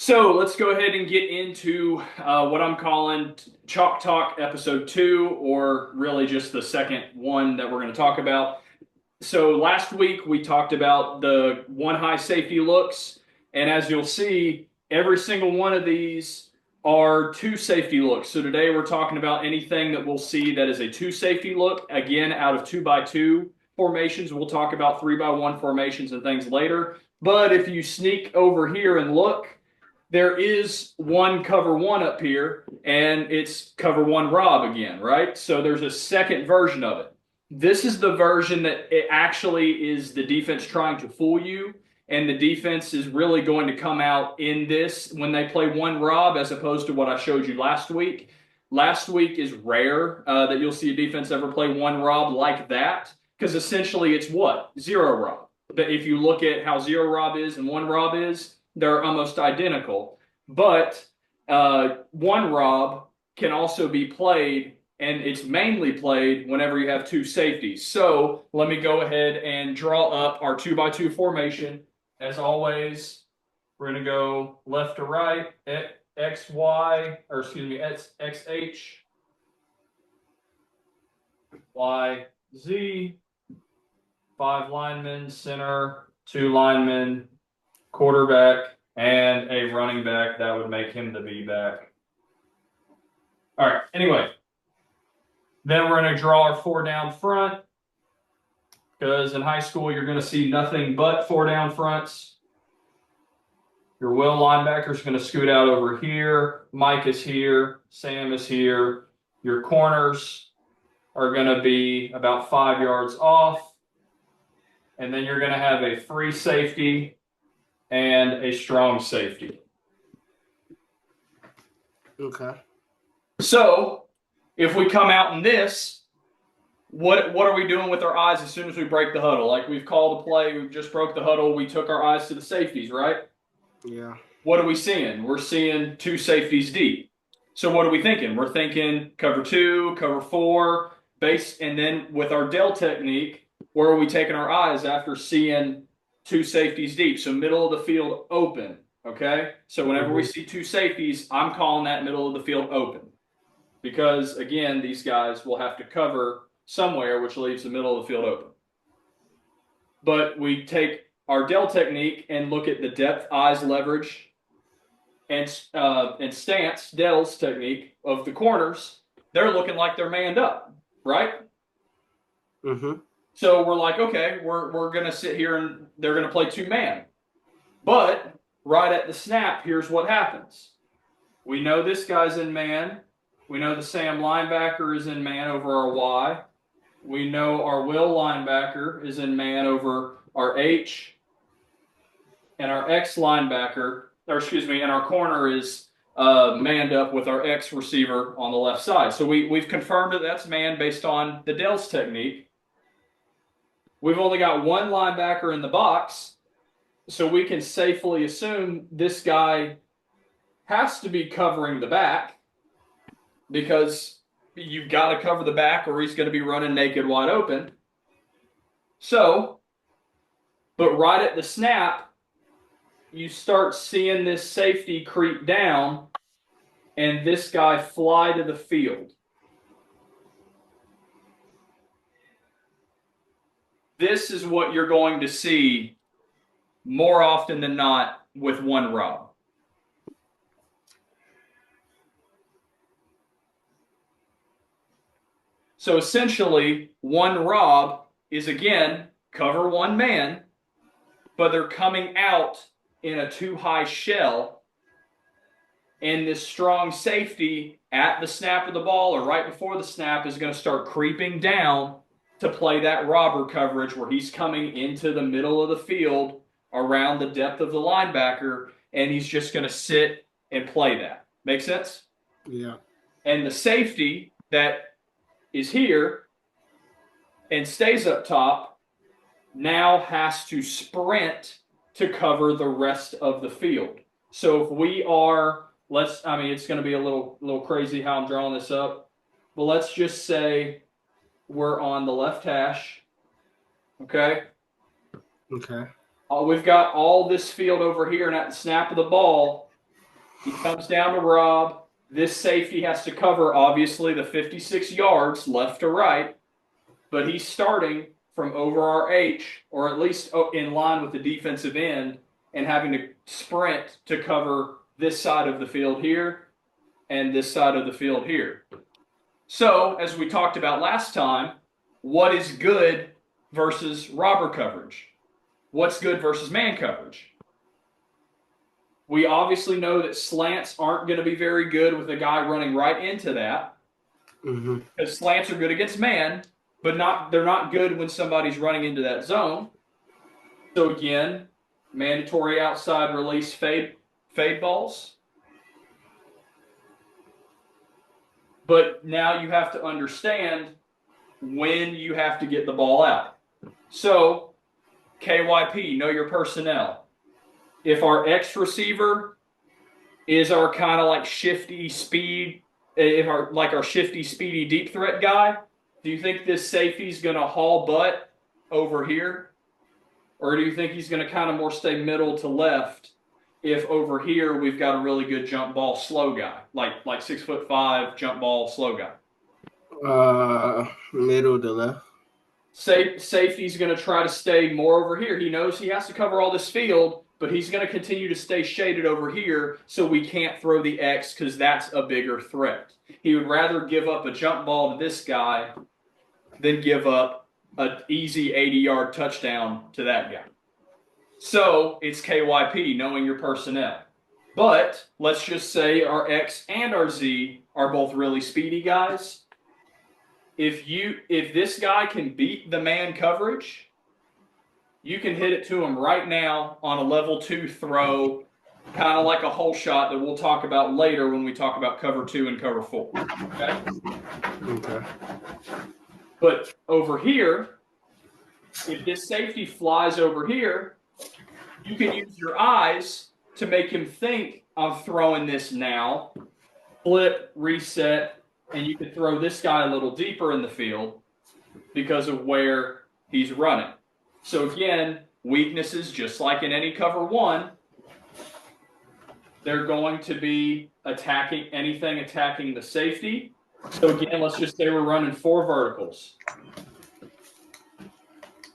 So let's go ahead and get into what I'm calling Chalk Talk Episode 2, or really just the second one that we're going to talk about. So last week we talked about the one high safety looks, and as you'll see, every single one of these are two safety looks. So today we're talking about anything that we'll see that is a two safety look, again, out of 2x2 formations. We'll talk about 3x1 formations and things later. But if you sneak over here and look, there is one cover one up here, and it's cover one Rob again, right? So there's a second version of it. This is the version that it actually is the defense trying to fool you, and the defense is really going to come out in this when they play one Rob as opposed to what I showed you last week. Last week is rare that you'll see a defense ever play one Rob like that, because essentially it's what? Zero Rob. But if you look at how zero Rob is and one Rob is, they're almost identical. But one Rob can also be played, and it's mainly played whenever you have two safeties. So let me go ahead and draw up our 2x2 formation. As always, we're going to go left to right, X, Y, or excuse me, X, H, Y, Z, 5 linemen, center, 2 linemen, quarterback, and a running back. That would make him the V back. All right, anyway. Then we're going to draw our 4 down front, because in high school you're going to see nothing but 4 down fronts. Your will linebacker is going to scoot out over here. Mike is here. Sam is here. Your corners are going to be about 5 yards off. And then you're going to have a free safety and a strong safety. Okay. So if we come out in this, what are we doing with our eyes as soon as we break the huddle? Like, we've called a play, we've just broke the huddle, we took our eyes to the safeties, right? Yeah. What are we seeing? We're seeing two safeties deep. So what are we thinking? We're thinking cover 2, cover 4, base, and then with our Dell technique, where are we taking our eyes after seeing two safeties deep? So middle of the field open, okay? So whenever we see two safeties, I'm calling that middle of the field open. Because, again, these guys will have to cover somewhere, which leaves the middle of the field open. But we take our Dell technique and look at the depth, eyes, leverage, and stance, Dell's technique of the corners. They're looking like they're manned up, right? Mm-hmm. So we're like, okay, we're going to sit here and they're going to play 2-man. But right at the snap, here's what happens. We know this guy's in man. We know the Sam linebacker is in man over our Y. We know our Will linebacker is in man over our H. And our X linebacker, or excuse me, and our corner is manned up with our X receiver on the left side. So we've confirmed that that's man based on the Dell's technique. We've only got one linebacker in the box, so we can safely assume this guy has to be covering the back, because you've got to cover the back or he's going to be running naked wide open. So, but right at the snap, you start seeing this safety creep down and this guy fly to the field. This is what you're going to see more often than not with one Rob. So essentially, one Rob is, again, cover 1 man, but they're coming out in a 2-high shell, and this strong safety at the snap of the ball or right before the snap is going to start creeping down to play that robber coverage where he's coming into the middle of the field around the depth of the linebacker, and he's just going to sit and play that. Make sense? Yeah. And the safety that is here and stays up top now has to sprint to cover the rest of the field. So if we are, it's going to be a little crazy how I'm drawing this up, but let's just say we're on the left hash, okay? Okay. We've got all this field over here, and at the snap of the ball, He comes down to Rob. This safety has to cover, obviously, the 56 yards left to right, but he's starting from over our H, or at least in line with the defensive end, and having to sprint to cover this side of the field here and this side of the field here. So, as we talked about last time, what is good versus robber coverage? What's good versus man coverage? We obviously know that slants aren't going to be very good with a guy running right into that. Because slants are good against man, but they're not good when somebody's running into that zone. So again, mandatory outside release fade balls. But now you have to understand when you have to get the ball out. So KYP, know your personnel. If our X receiver is our kind of like shifty speed, our shifty, speedy deep threat guy, do you think this safety's going to haul butt over here? Or do you think he's going to kind of more stay middle to left if over here we've got a really good jump ball slow guy, like 6'5" jump ball slow guy? Middle to left. Safety's going to try to stay more over here. He knows he has to cover all this field, but he's going to continue to stay shaded over here so we can't throw the X because that's a bigger threat. He would rather give up a jump ball to this guy than give up an easy 80-yard touchdown to that guy. So it's KYP, knowing your personnel. But let's just say our X and our Z are both really speedy guys. If this guy can beat the man coverage, you can hit it to him right now on a level 2 throw, kind of like a hole shot that we'll talk about later when we talk about cover 2 and cover 4. Okay. But over here, if this safety flies over here, you can use your eyes to make him think, I'm throwing this now, flip, reset, and you can throw this guy a little deeper in the field because of where he's running. So again, weaknesses, just like in any cover 1, they're going to be attacking the safety. So again, let's just say we're running 4 verticals.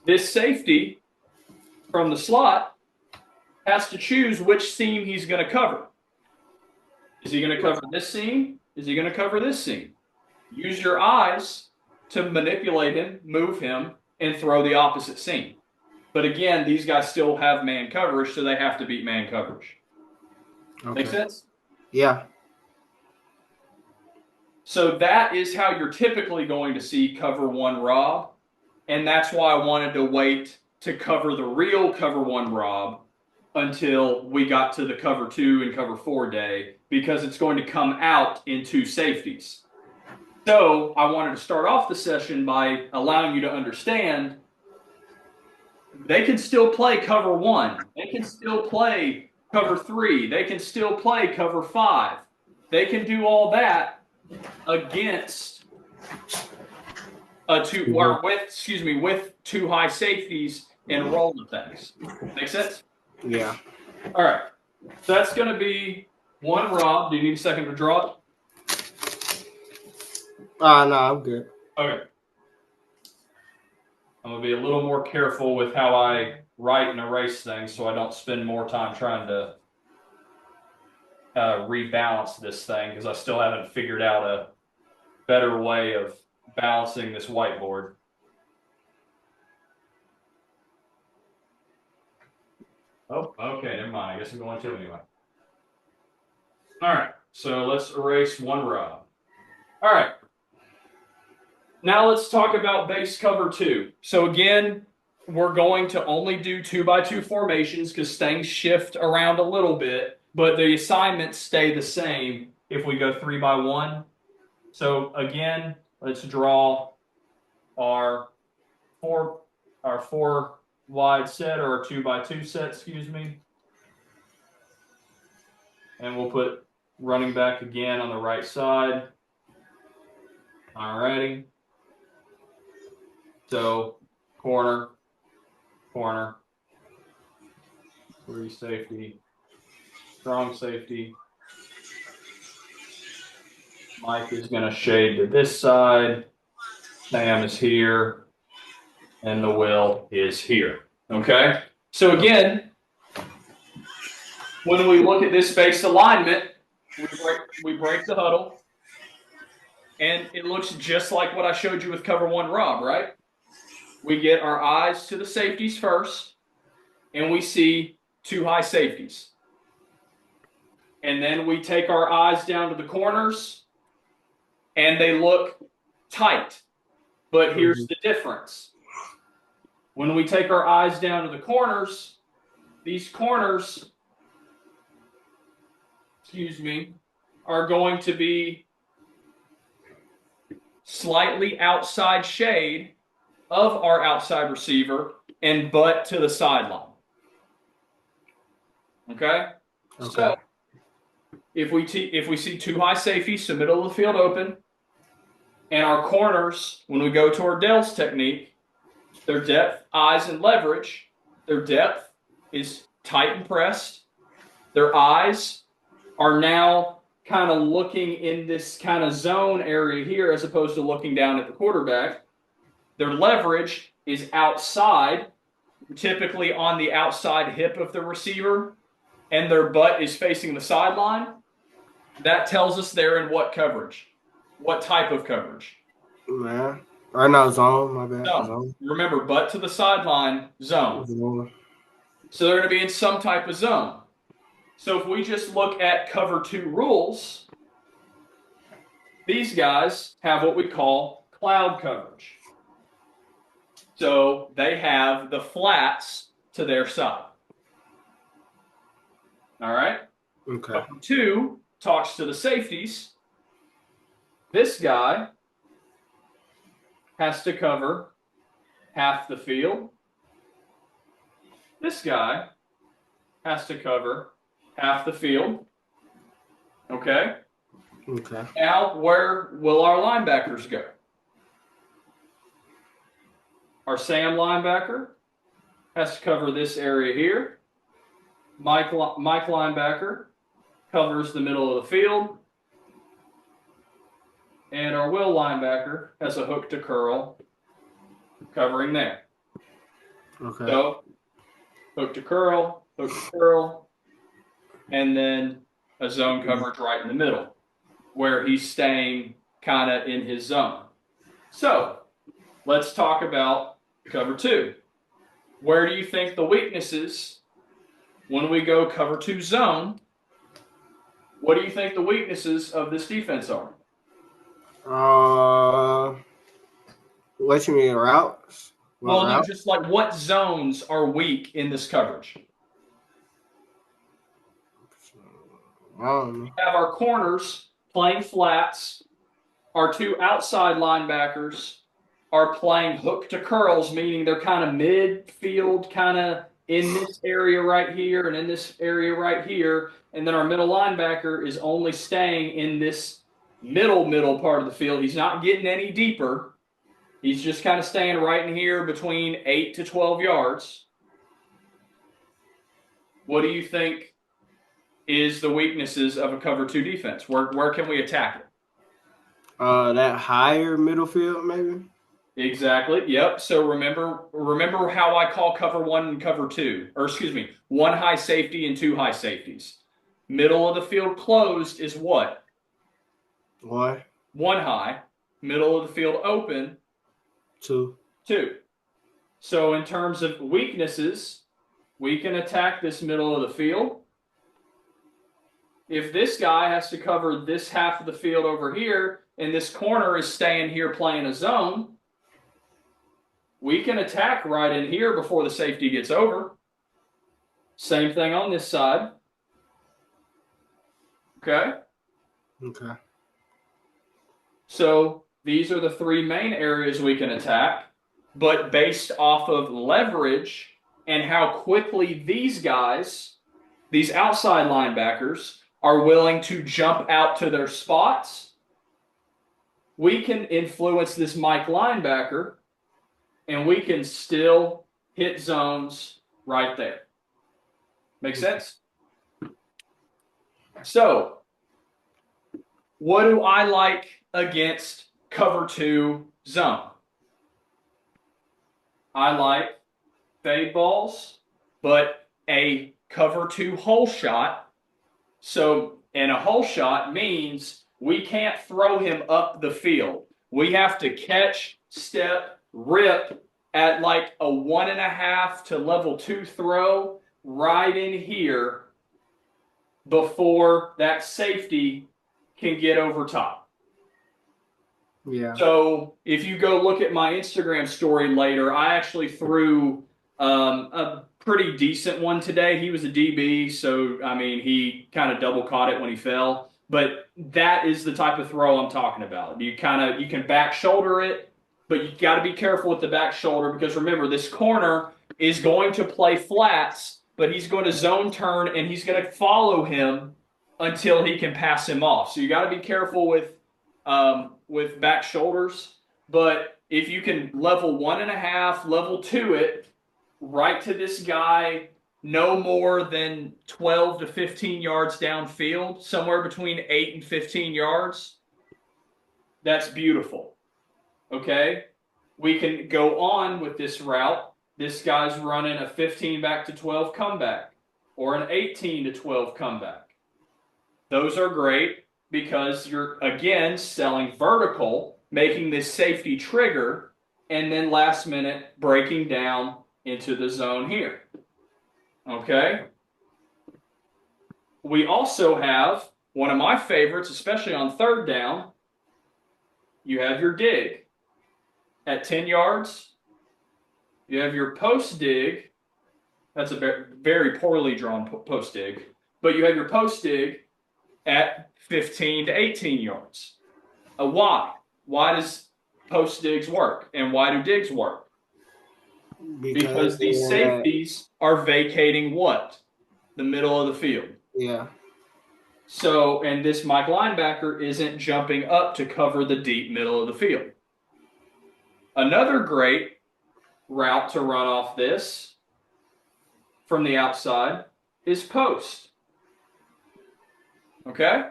This safety from the slot has to choose which seam he's going to cover. Is he going to cover this seam? Is he going to cover this seam? Use your eyes to manipulate him, move him, and throw the opposite seam. But again, these guys still have man coverage, so they have to beat man coverage. Okay. Make sense? Yeah. So that is how you're typically going to see cover 1 Rob. And that's why I wanted to wait to cover the real cover 1 Rob until we got to the cover 2 and cover 4 day, because it's going to come out in 2 safeties. So I wanted to start off the session by allowing you to understand they can still play cover 1. They can still play cover 3. They can still play cover 5. They can do all that against with 2 high safeties and rolling things. Make sense? Yeah. All right. So that's going to be 1 Rob. Do you need a second to draw it? No, I'm good. Okay. I'm going to be a little more careful with how I write and erase things so I don't spend more time trying to rebalance this thing, because I still haven't figured out a better way of balancing this whiteboard. Oh, okay, never mind. I guess I'm going to anyway. All right, so let's erase 1 Rob. All right. Now let's talk about base cover 2. So again, we're going to only do 2x2 formations because things shift around a little bit, but the assignments stay the same if we go 3x1. So again, let's draw our 4 wide set, or our 2x2 set, excuse me. And we'll put running back again on the right side. Alrighty. So corner, corner, free safety, strong safety, Mike is going to shade to this side. Sam is here. And the Will is here. Okay? So again, when we look at this base alignment, we break the huddle. And it looks just like what I showed you with cover one Rob, right? We get our eyes to the safeties first, and we see two high safeties. And then we take our eyes down to the corners, and they look tight. But here's the difference. When we take our eyes down to the corners, these corners, are going to be slightly outside shade of our outside receiver and butt to the sideline. Okay? So if we see two high safeties, so middle of the field open, and our corners, when we go to our Dell's technique, their depth, eyes, and leverage, their depth is tight and pressed. Their eyes are now kind of looking in this kind of zone area here as opposed to looking down at the quarterback. Their leverage is outside, typically on the outside hip of the receiver, and their butt is facing the sideline. That tells us they're in what coverage? What type of coverage? Man. Or no, zone, my bad. Zone. Remember, butt to the sideline, zone. So they're going to be in some type of zone. So if we just look at cover two rules, these guys have what we call cloud coverage. So they have the flats to their side. All right? Okay. Cover two talks to the safeties. This guy has to cover half the field. This guy has to cover half the field. Okay? Okay. Now, where will our linebackers go? Our Sam linebacker has to cover this area here. Mike linebacker covers the middle of the field. And our Will linebacker has a hook to curl covering there. Okay. So, hook to curl, and then a zone coverage right in the middle where he's staying kind of in his zone. So, let's talk about cover two. Where do you think the weaknesses, when we go cover two zone, what do you think the weaknesses of this defense are? What you mean, routes? Well, no, just like what zones are weak in this coverage? I don't know. We have our corners playing flats. Our two outside linebackers are playing hook to curls, meaning they're kind of midfield, kind of in this area right here and in this area right here. And then our middle linebacker is only staying in this middle part of the field. He's not getting any deeper. He's just kind of staying right in here between 8 to 12 yards. What do you think is the weaknesses of a cover two defense? Where can we attack it? That higher middle field, maybe? Exactly. Yep. So remember how I call cover one and cover two, or excuse me, one high safety and two high safeties. Middle of the field closed is what? What? One high. Middle of the field open. Two. So in terms of weaknesses, we can attack this middle of the field. If this guy has to cover this half of the field over here, and this corner is staying here playing a zone, we can attack right in here before the safety gets over. Same thing on this side. Okay? Okay. So these are the three main areas we can attack, but based off of leverage and how quickly these guys, these outside linebackers, are willing to jump out to their spots, we can influence this Mike linebacker, and we can still hit zones right there. Make sense? So, What do I like against cover two zone? I like fade balls, but a cover two hole shot. So, and a hole shot means we can't throw him up the field. We have to catch, step, rip at like a 1.5 to level 2 throw right in here before that safety can get over top. Yeah. So if you go look at my Instagram story later, I actually threw a pretty decent one today. He was a DB, so I mean he kind of double caught it when he fell. But that is the type of throw I'm talking about. You can back shoulder it, but you got to be careful with the back shoulder because remember this corner is going to play flats, but he's going to zone turn and he's going to follow him until he can pass him off. So you got to be careful with back shoulders. But if you can level 1.5, level 2 it right to this guy, no more than 12 to 15 yards downfield, somewhere between 8 and 15 yards, that's beautiful. Okay? We can go on with this route. This guy's running a 15 back to 12 comeback or an 18 to 12 comeback. Those are great because you're, again, selling vertical, making this safety trigger, and then last minute breaking down into the zone here. Okay? We also have one of my favorites, especially on third down. You have your dig at 10 yards. You have your post dig. That's a very poorly drawn post dig. But you have your post dig at 15 to 18 yards. Why? Why does post digs work? And why do digs work? Because these safeties are vacating what? The middle of the field. Yeah. So, and this Mike linebacker isn't jumping up to cover the deep middle of the field. Another great route to run off this from the outside is post. Okay?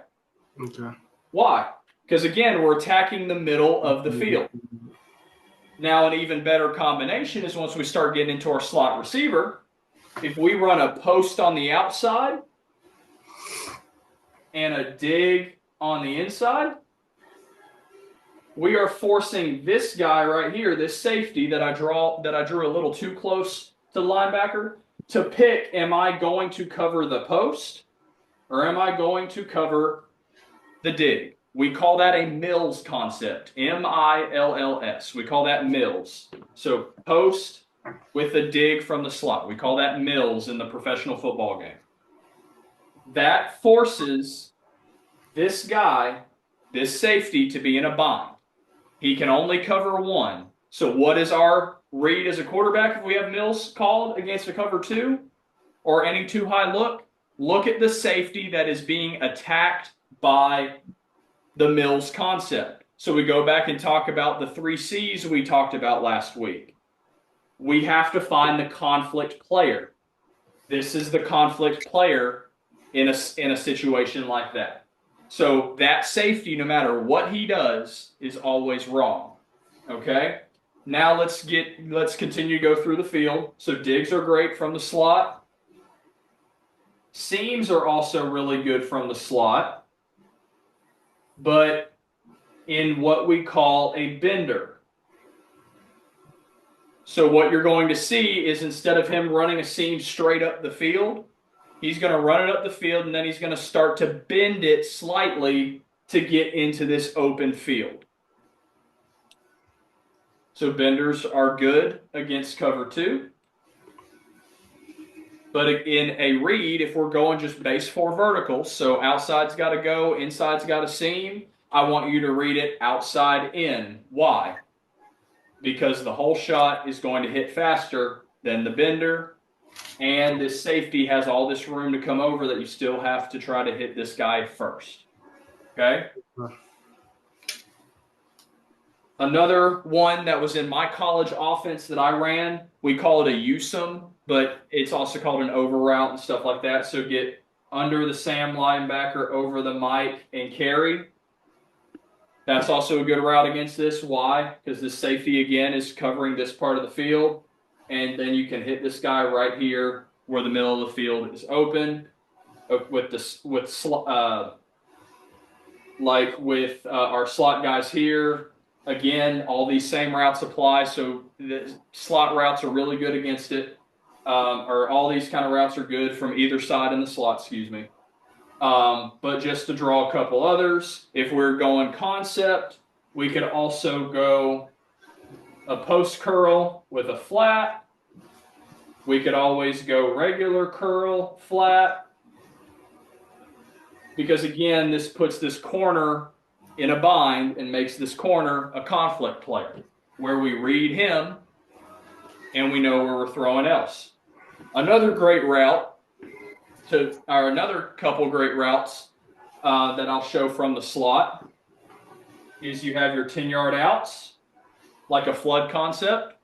Okay. Why? Because again, we're attacking the middle of the field. Now, an even better combination is once we start getting into our slot receiver, if we run a post on the outside and a dig on the inside, we are forcing this guy right here, this safety that I drew a little too close to the linebacker, to pick, am I going to cover the post or am I going to cover the dig? We call that a Mills concept, M-I-L-L-S. We call that Mills. So post with a dig from the slot. We call that Mills in the professional football game. That forces this guy, this safety, to be in a bind. He can only cover one. So what is our read as a quarterback if we have Mills called against a cover two or any too high look? Look at the safety that is being attacked by the Mills concept. So we go back and talk about the 3 C's we talked about last week. We have to find the conflict player. This is the conflict player in a situation like that. So that safety, no matter what he does, is always wrong. Okay? Now let's continue to go through the field. So digs are great from the slot. Seams are also really good from the slot, but in what we call a bender. So what you're going to see is instead of him running a seam straight up the field, he's going to run it up the field and then he's going to start to bend it slightly to get into this open field. So benders are good against cover two. But in a read, if we're going just base 4 verticals, so outside's got to go, inside's got to seam, I want you to read it outside in. Why? Because the whole shot is going to hit faster than the bender, and this safety has all this room to come over that you still have to try to hit this guy first. Okay? Another one that was in my college offense that I ran, we call it a USUM, but it's also called an over route and stuff like that. So get under the Sam linebacker, over the Mike, and carry. That's also a good route against this. Why? Because this safety, again, is covering this part of the field. And then you can hit this guy right here where the middle of the field is open with this, like with our slot guys here. Again, all these same routes apply. So the slot routes are really good against it. Or all these kind of routes are good from either side in the slot, excuse me. But just to draw a couple others, if we're going concept, we could also go a post curl with a flat. We could always go regular curl, flat. Because again, this puts this corner in a bind and makes this corner a conflict player where we read him and we know where we're throwing else. Another great route another couple great routes that I'll show from the slot is you have your 10-yard outs, like a flood concept.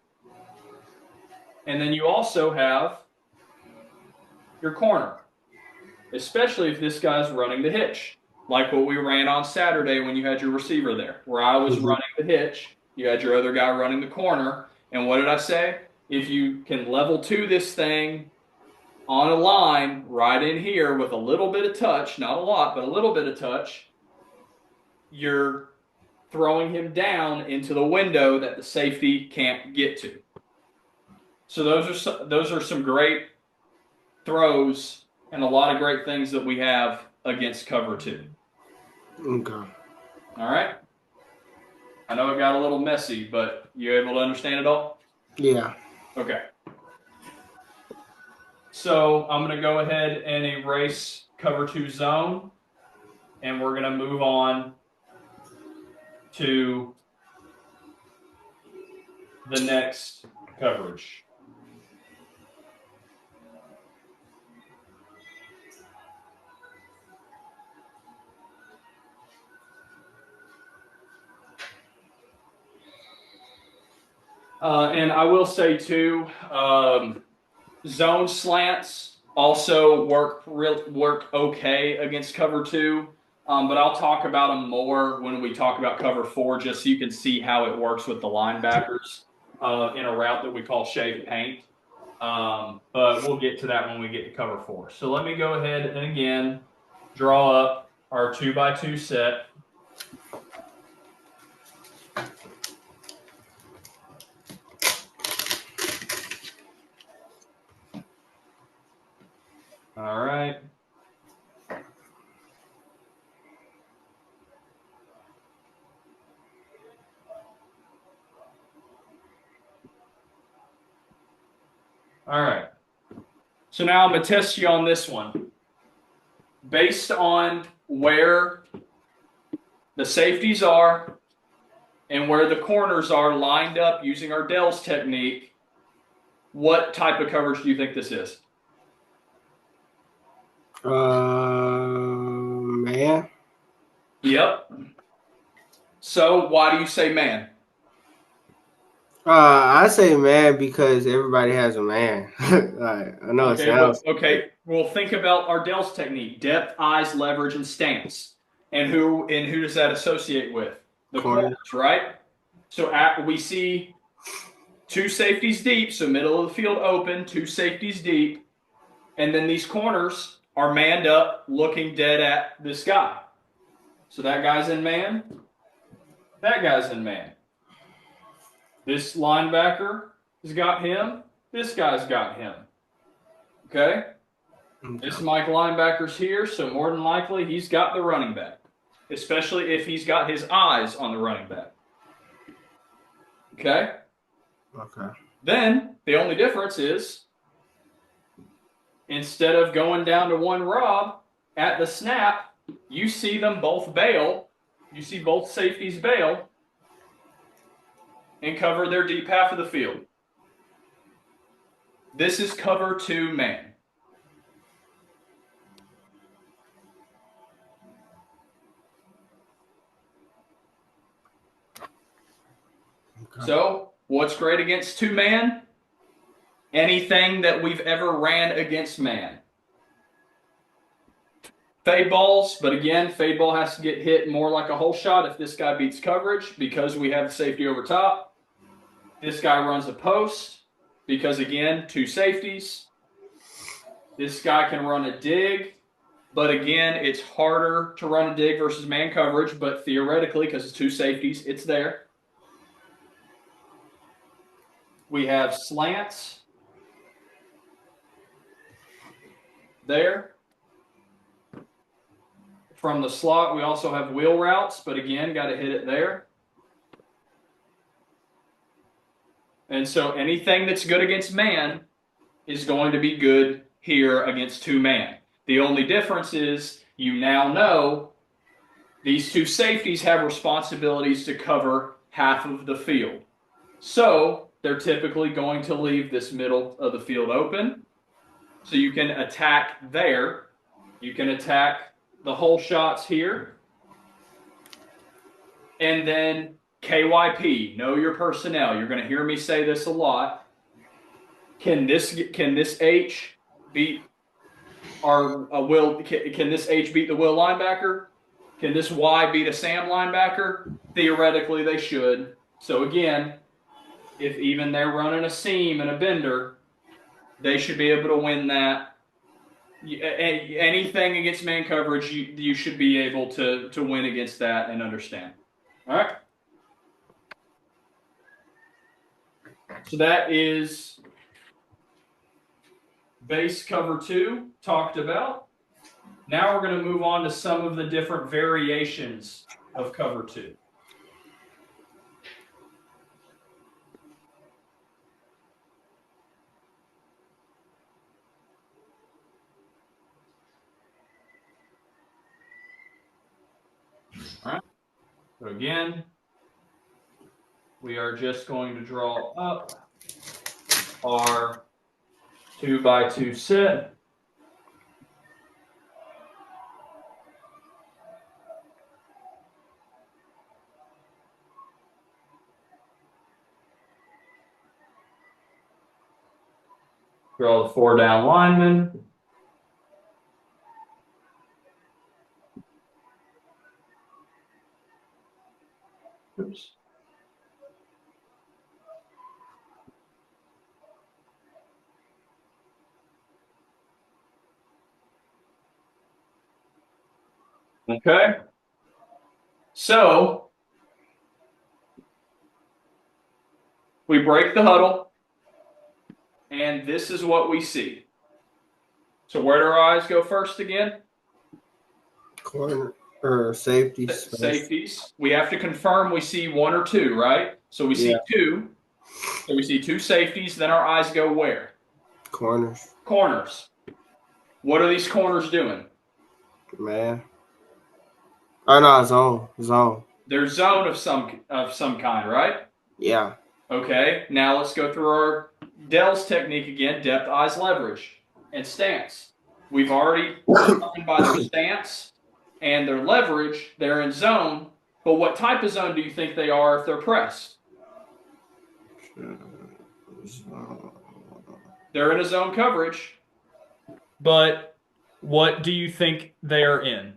And then you also have your corner, especially if this guy's running the hitch, like what we ran on Saturday when you had your receiver there, where I was running the hitch, you had your other guy running the corner. And what did I say? If you can level to this thing on a line right in here with a little bit of touch, not a lot, but a little bit of touch, you're throwing him down into the window that the safety can't get to. So those are some great throws and a lot of great things that we have against cover 2. Okay. All right. I know it got a little messy, but you able to understand it all? Yeah. Okay. So I'm going to go ahead and erase cover 2 zone, and we're going to move on to the next coverage. And I will say too, zone slants also work okay against cover 2, but I'll talk about them more when we talk about cover 4, just so you can see how it works with the linebackers in a route that we call shave paint. But we'll get to that when we get to cover 4. So let me go ahead and again draw up our 2x2 set. All right. All right. So now I'm going to test you on this one. Based on where the safeties are and where the corners are lined up using our Dell's technique, what type of coverage do you think this is? Man. Yep. So why do you say man? I say man because everybody has a man. I know it sounds. Okay. Well, think about our Dell's technique: depth, eyes, leverage, and stance. And who does that associate with? The corners, right? So we see 2 safeties deep, so middle of the field open, 2 safeties deep, and then these corners are manned up, looking dead at this guy. So that guy's in man. That guy's in man. This linebacker has got him. This guy's got him. Okay? This Mike linebacker's here, so more than likely he's got the running back, especially if he's got his eyes on the running back. Okay? Okay. Then the only difference is instead of going down to 1 Rob at the snap, you see them both bail. You see both safeties bail and cover their deep half of the field. This is cover 2 man. Okay. So, what's great against 2 man? Anything that we've ever ran against man. fade balls, but again, fade ball has to get hit more like a hole shot if this guy beats coverage because we have the safety over top. This guy runs a post because, again, 2 safeties. This guy can run a dig, but again, it's harder to run a dig versus man coverage, but theoretically, because it's 2 safeties, it's there. We have slants there. From the slot, we also have wheel routes, but again, got to hit it there. And so anything that's good against man is going to be good here against 2-man. The only difference is you now know these 2 safeties have responsibilities to cover half of the field. So they're typically going to leave this middle of the field open. So you can attack there. You can attack the hole shots here. And then KYP, know your personnel. You're going to hear me say this a lot. Can this H beat our will? Can this H beat the will linebacker? Can this Y beat a Sam linebacker? Theoretically, they should. So again, if even they're running a seam and a bender, they should be able to win that. Anything against man coverage, you should be able to win against that and understand. All right. So that is base cover 2 talked about. Now we're going to move on to some of the different variations of cover 2. All right. So again, we are just going to draw up our 2x2 set. Draw the 4 down linemen. Oops. Okay. So we break the huddle, and this is what we see. So where do our eyes go first again? Corner or safeties. Safeties. We have to confirm we see 1 or 2, right? So we see 2. So we see 2 safeties. Then our eyes go where? Corners. Corners. What are these corners doing? Man. Oh no, zone. They're zone of some kind, right? Yeah. Okay. Now let's go through our Dell's technique again: depth, eyes, leverage, and stance. We've already defined by their stance and their leverage. They're in zone. But what type of zone do you think they are if they're pressed? They're in a zone coverage. But what do you think they're in?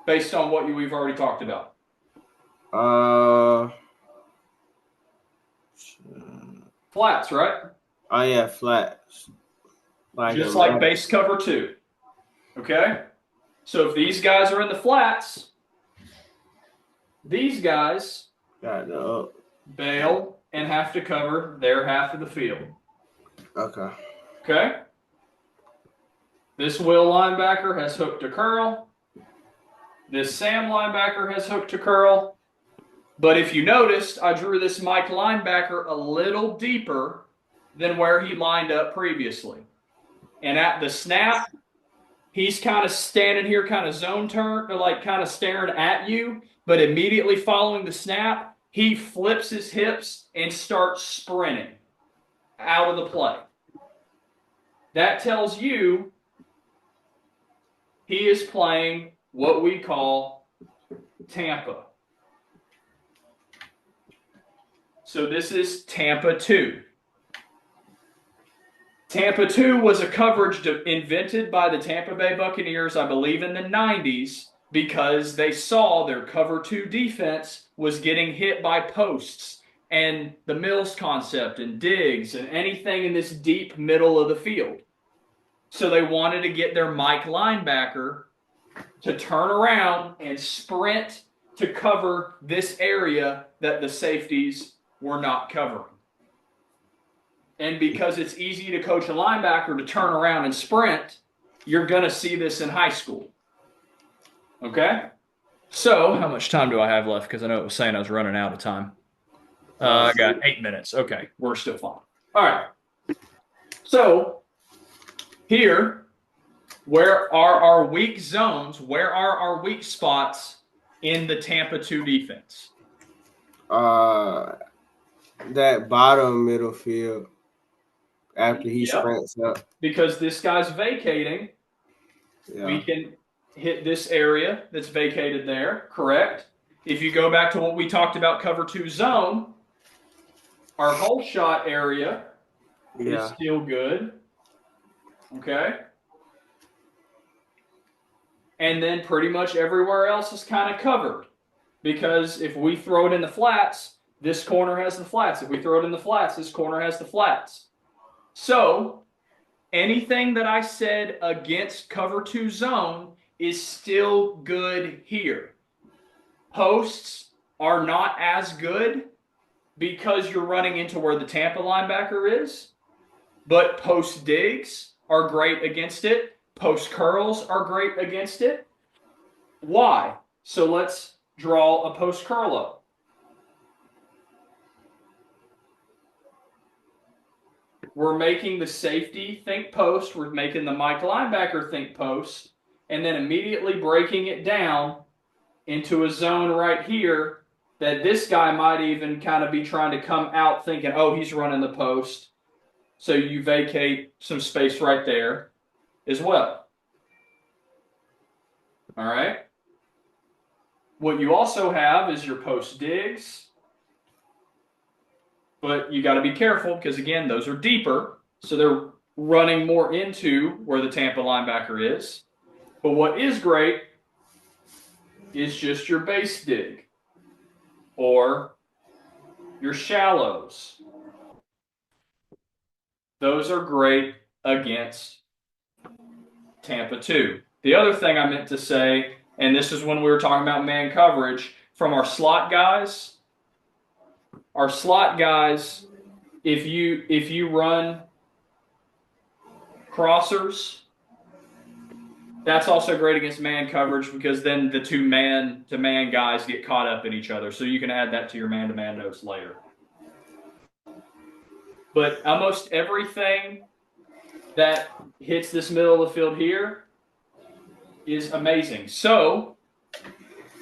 Based on what we've already talked about. Flats, right? Oh yeah, flats. Just like base cover 2. Okay? So if these guys are in the flats, these guys bail and have to cover their half of the field. Okay. Okay? This will linebacker has hooked to curl. This Sam linebacker has hooked to curl. But if you noticed, I drew this Mike linebacker a little deeper than where he lined up previously. And at the snap, he's kind of standing here, kind of zone turn, or like kind of staring at you. But immediately following the snap, he flips his hips and starts sprinting out of the play. That tells you he is playing what we call Tampa. So this is Tampa 2. Tampa 2 was a coverage invented by the Tampa Bay Buccaneers, I believe, in the 90s because they saw their cover 2 defense was getting hit by posts and the Mills concept and digs and anything in this deep middle of the field. So they wanted to get their Mike linebacker to turn around and sprint to cover this area that the safeties were not covering. And because it's easy to coach a linebacker to turn around and sprint, you're going to see this in high school. Okay? So, how much time do I have left? Because I know it was saying I was running out of time. I got 8 minutes. Okay, we're still fine. All right. So, here, where are our weak zones? Where are our weak spots in the Tampa 2 defense? That bottom middle field after he sprints up. Because this guy's vacating, we can hit this area that's vacated there, correct? If you go back to what we talked about, cover 2 zone, our whole shot area is still good. Okay? And then pretty much everywhere else is kind of covered. Because if we throw it in the flats, this corner has the flats. If we throw it in the flats, this corner has the flats. So, anything that I said against cover 2 zone is still good here. Posts are not as good because you're running into where the Tampa linebacker is, but post digs are great against it. Post curls are great against it. Why? So let's draw a post curl up. We're making the safety think post. We're making the Mike linebacker think post. And then immediately breaking it down into a zone right here that this guy might even kind of be trying to come out thinking, oh, he's running the post. So you vacate some space right there as well. All right. What you also have is your post digs. But you got to be careful because, again, those are deeper. So they're running more into where the Tampa linebacker is. But what is great is just your base dig or your shallows. Those are great against Tampa 2. The other thing I meant to say, and this is when we were talking about man coverage, from our slot guys, if you run crossers, that's also great against man coverage because then the 2 man-to-man guys get caught up in each other. So you can add that to your man-to-man notes later. But almost everything that hits this middle of the field here is amazing. So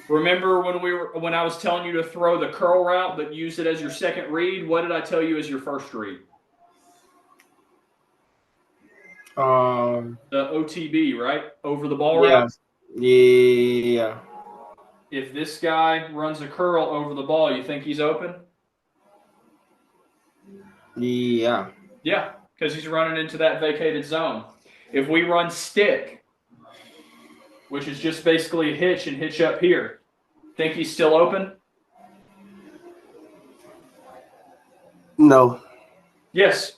remember when I was telling you to throw the curl route but use it as your second read? What did I tell you as your first read? The OTB, right? Over the ball route? Yeah. If this guy runs a curl over the ball, you think he's open? Yeah. Yeah, because he's running into that vacated zone. If we run stick, which is just basically a hitch and hitch up here, think he's still open? No. Yes.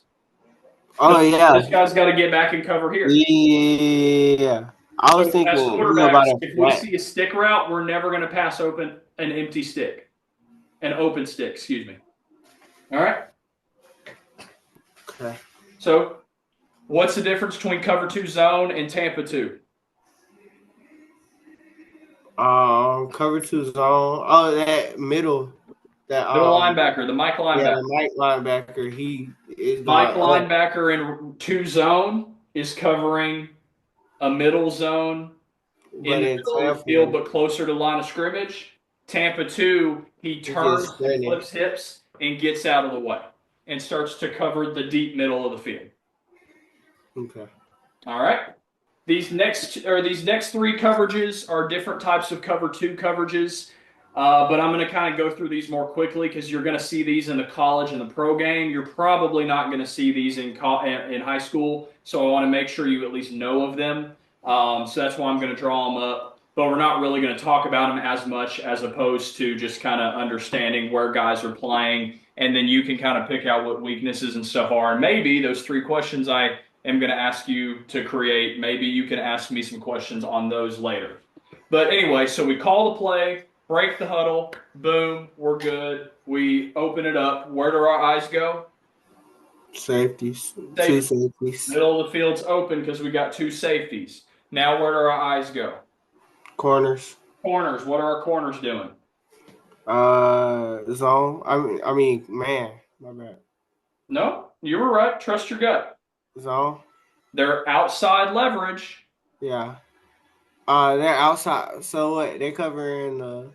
Oh, yeah. This guy's got to get back and cover here. Yeah. I was thinking as quarterbacks, if we see a stick route, we're never going to pass open an empty stick. An open stick, excuse me. All right? Okay. So, what's the difference between cover 2 zone and Tampa 2? Cover 2 zone. Oh, that middle. That middle linebacker, the Mike linebacker. Yeah, the Mike linebacker. He is Mike linebacker in 2 zone is covering a middle zone in the middle of the field, but closer to line of scrimmage. Tampa 2, he turns, flips hips, and gets out of the way and starts to cover the deep middle of the field. Okay. All right. These next 3 coverages are different types of cover 2 coverages. But I'm going to kind of go through these more quickly because you're going to see these in the college and the pro game. You're probably not going to see these in high school, so I want to make sure you at least know of them. So that's why I'm going to draw them up. But we're not really going to talk about them as much as opposed to just kind of understanding where guys are playing, and then you can kind of pick out what weaknesses and stuff are. And maybe those 3 questions I am going to ask you to create, maybe you can ask me some questions on those later. But anyway, so we call the play, break the huddle, boom, we're good. We open it up. Where do our eyes go? Safeties. 2 safeties. Middle of the field's open because we got 2 safeties. Now where do our eyes go? Corners. Corners. What are our corners doing? Zone. I mean, man. My bad. No, you were right. Trust your gut. Zone. They're outside leverage. Yeah. They're outside. So what? They covering the.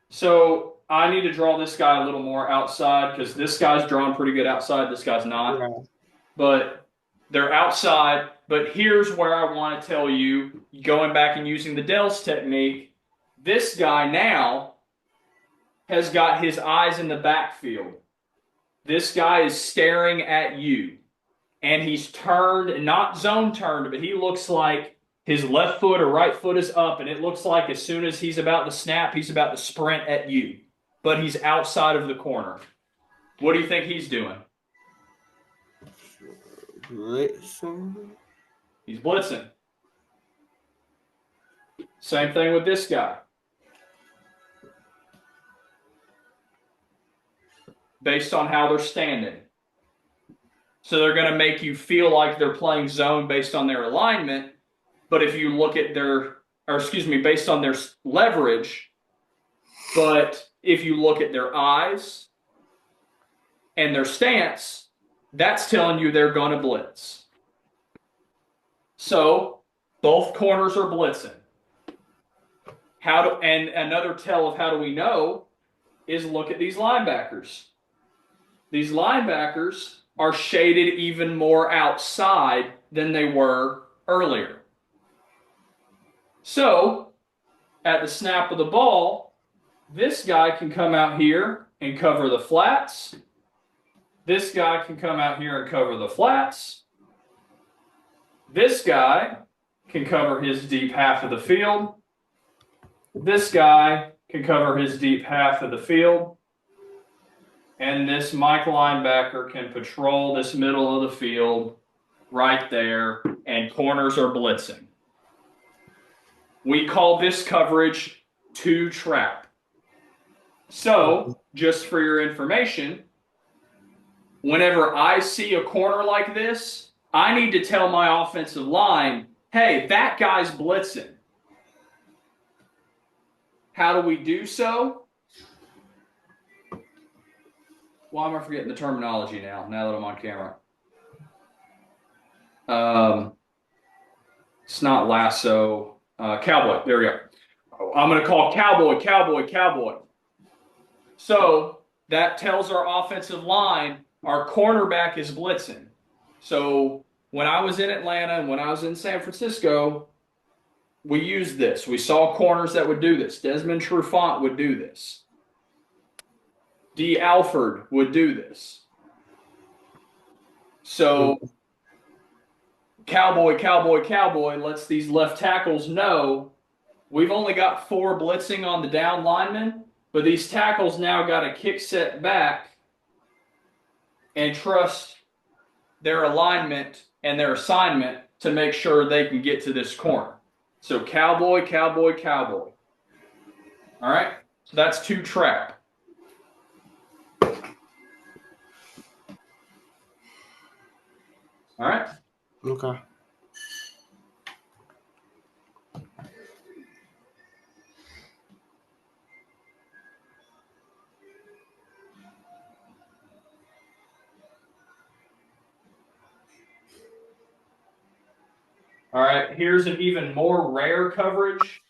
So I need to draw this guy a little more outside because this guy's drawn pretty good outside. This guy's not. Yeah. But they're outside. But here's where I want to tell you, going back and using the Dell's technique, this guy now has got his eyes in the backfield. This guy is staring at you. And he's turned, not zone turned, but he looks like his left foot or right foot is up, and it looks like as soon as he's about to snap, he's about to sprint at you. But he's outside of the corner. What do you think he's doing? Blitzing. He's blitzing. Same thing with this guy. Based on how they're standing. So they're going to make you feel like they're playing zone based on their alignment. But if you look at based on their leverage, but if you look at their eyes and their stance, that's telling you they're going to blitz. So both corners are blitzing. And another tell of how do we know is look at these linebackers. These linebackers are shaded even more outside than they were earlier. So, at the snap of the ball, this guy can come out here and cover the flats. This guy can come out here and cover the flats. This guy can cover his deep half of the field. This guy can cover his deep half of the field. And this Mike linebacker can patrol this middle of the field right there, and corners are blitzing. We call this coverage 2 trap. So, just for your information, whenever I see a corner like this, I need to tell my offensive line, hey, that guy's blitzing. How do we do so? Why am I forgetting the terminology now that I'm on camera? It's not lasso. Cowboy. There we go. I'm going to call cowboy, cowboy, cowboy. So that tells our offensive line our cornerback is blitzing. So when I was in Atlanta and when I was in San Francisco, we used this. We saw corners that would do this. Desmond Trufant would do this. D. Alford would do this. So cowboy, cowboy, cowboy lets these left tackles know we've only got 4 blitzing on the down linemen, but these tackles now got to kick set back and trust their alignment and their assignment to make sure they can get to this corner. So cowboy, cowboy, cowboy. All right? So that's 2 trap. All right? Okay. All right, here's an even more rare coverage.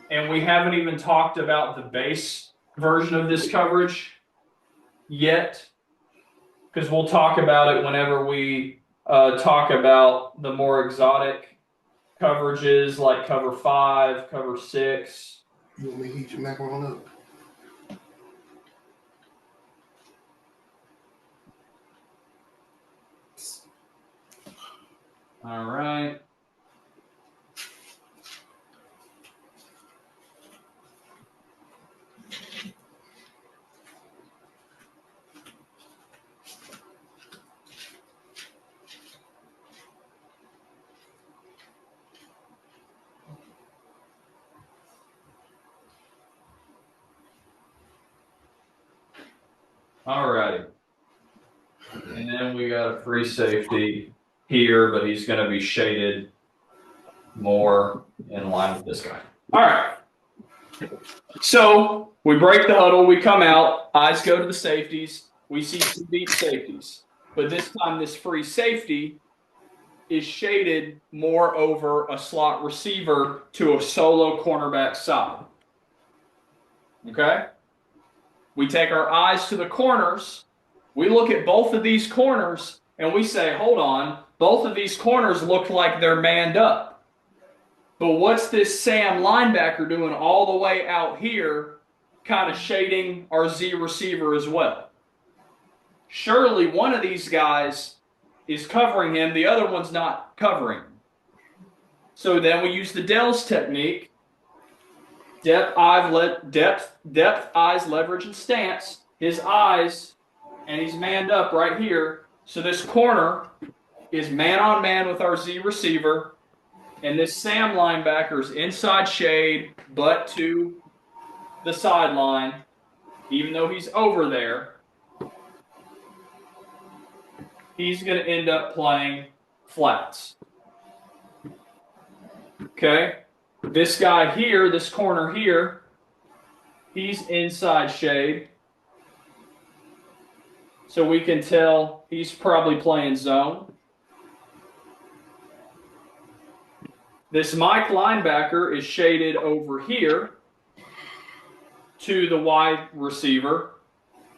And we haven't even talked about the base version of this coverage yet, because we'll talk about it whenever we talk about the more exotic coverages like cover 5, cover 6, You want me to heat your macaron up? All right. All righty. And then we got a free safety here, but he's going to be shaded more in line with this guy. All right. So we break the huddle, we come out, eyes go to the safeties, we see two deep safeties. But this time, this free safety is shaded more over a slot receiver to a solo cornerback side. Okay? We take our eyes to the corners, we look at both of these corners, and we say, hold on, both of these corners look like they're manned up. But what's this Sam linebacker doing all the way out here, kind of shading our Z receiver as well? Surely one of these guys is covering him, the other one's not covering him. So then we use the Dell's technique, depth, eyes, leverage, and stance. His eyes, and he's manned up right here. So this corner is man-on-man with our Z receiver, and this Sam linebacker's inside shade, but to the sideline, even though he's over there. He's going to end up playing flats. Okay? This guy here, this corner here, he's inside shade. So we can tell he's probably playing zone. This Mike linebacker is shaded over here to the wide receiver,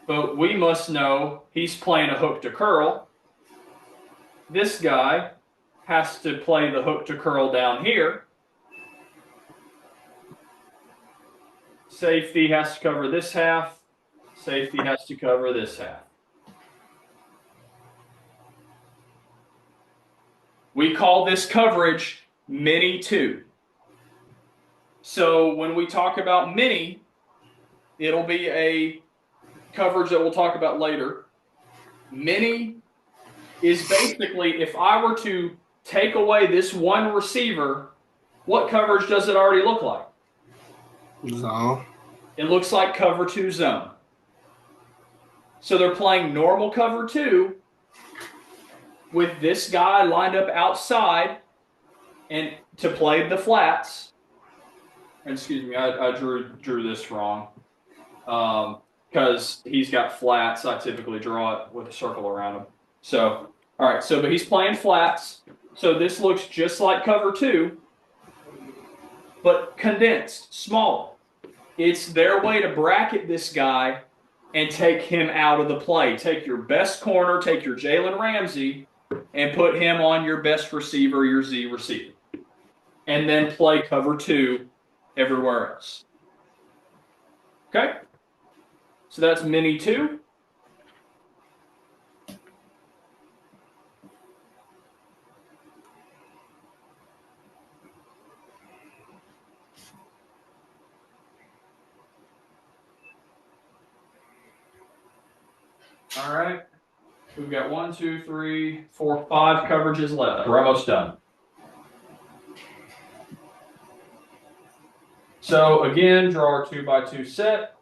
but we must know he's playing a hook to curl. This guy has to play the hook to curl down here. Safety has to cover this half. Safety has to cover this half. We call this coverage mini 2. So when we talk about mini, it'll be a coverage that we'll talk about later. Mini is basically, if I were to take away this one receiver, what coverage does it already look like? Zone. It looks like cover 2 zone. So they're playing normal cover 2 with this guy lined up outside and to play the flats. Excuse me, I drew this wrong. Because he's got flats, I typically draw it with a circle around him. So, all right, but he's playing flats. So this looks just like cover 2, but condensed, smaller. It's their way to bracket this guy and take him out of the play. Take your best corner, take your Jalen Ramsey, and put him on your best receiver, your Z receiver. And then play cover 2 everywhere else. Okay? So that's mini 2. All right. We've got 1, 2, 3, 4, 5 coverages left. We're almost done. So again, draw our 2x2 set.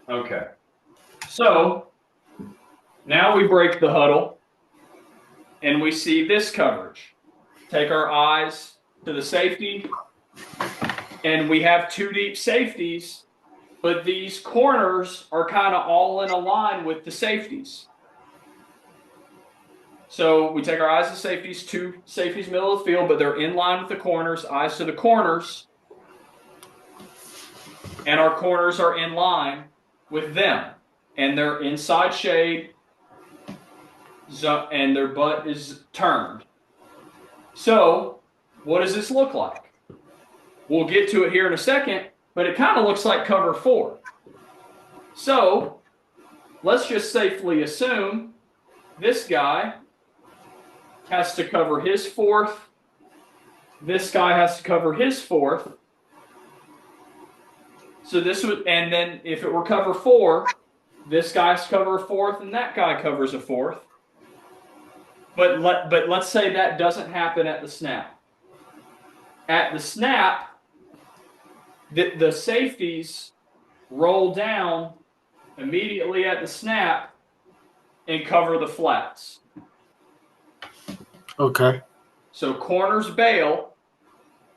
Okay. So now we break the huddle and we see this coverage. Take our eyes to the safety, and we have two deep safeties, but these corners are kind of all in a line with the safeties. So we take our eyes to safeties, two safeties middle of the field, but they're in line with the corners, eyes to the corners, and our corners are in line with them, and they're inside shade, and their butt is turned. So what does this look like? We'll get to it here in a second, but it kind of looks like cover 4. So let's just safely assume this guy has to cover his 4th. This guy has to cover his 4th. So this would, and then if it were cover 4, this guy has to cover a 4th, and that guy covers a 4th. But let's say that doesn't happen at the snap. At the snap, the safeties roll down immediately at the snap and cover the flats. Okay. So corners bail.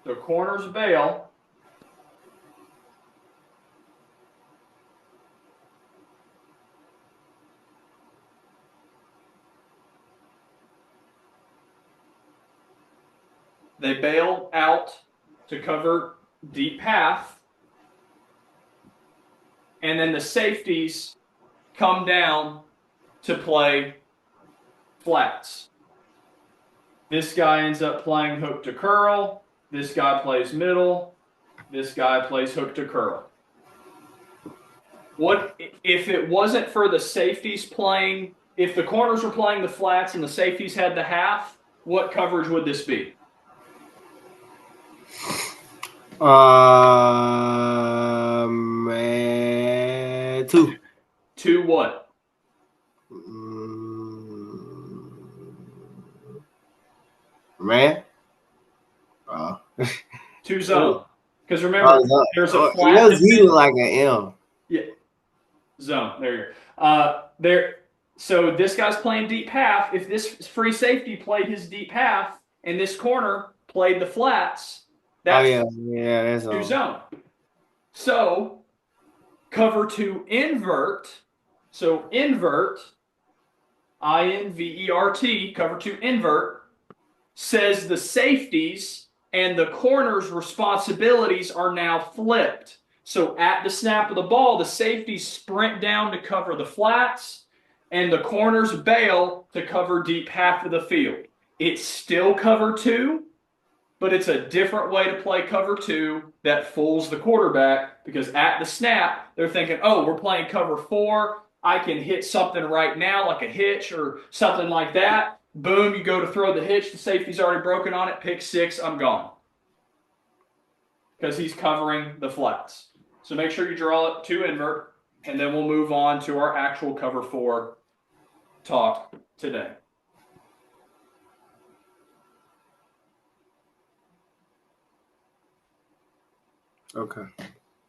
The corners bail. They bail out to cover deep path. And then the safeties come down to play flats. This guy ends up playing hook to curl. This guy plays middle. This guy plays hook to curl. What if it wasn't for the safeties playing, if the corners were playing the flats and the safeties had the half, what coverage would this be? Man, 2. 2 what? Man. 2 zone. Because remember, there's a flat. Your Z look like an M. Yeah. Zone. There you go. So this guy's playing deep half. If this free safety played his deep half and this corner played the flats, that's that's 2 zone. So cover 2 invert. So invert, invert, cover 2 invert, says the safeties and the corner's responsibilities are now flipped. So at the snap of the ball, the safeties sprint down to cover the flats, and the corners bail to cover deep half of the field. It's still cover 2, but it's a different way to play cover 2 that fools the quarterback, because at the snap, they're thinking, oh, we're playing cover 4. I can hit something right now, like a hitch or something like that. Boom, you go to throw the hitch. The safety's already broken on it. Pick 6, I'm gone. Because he's covering the flats. So make sure you draw it to invert, and then we'll move on to our actual cover 4 talk today. Okay.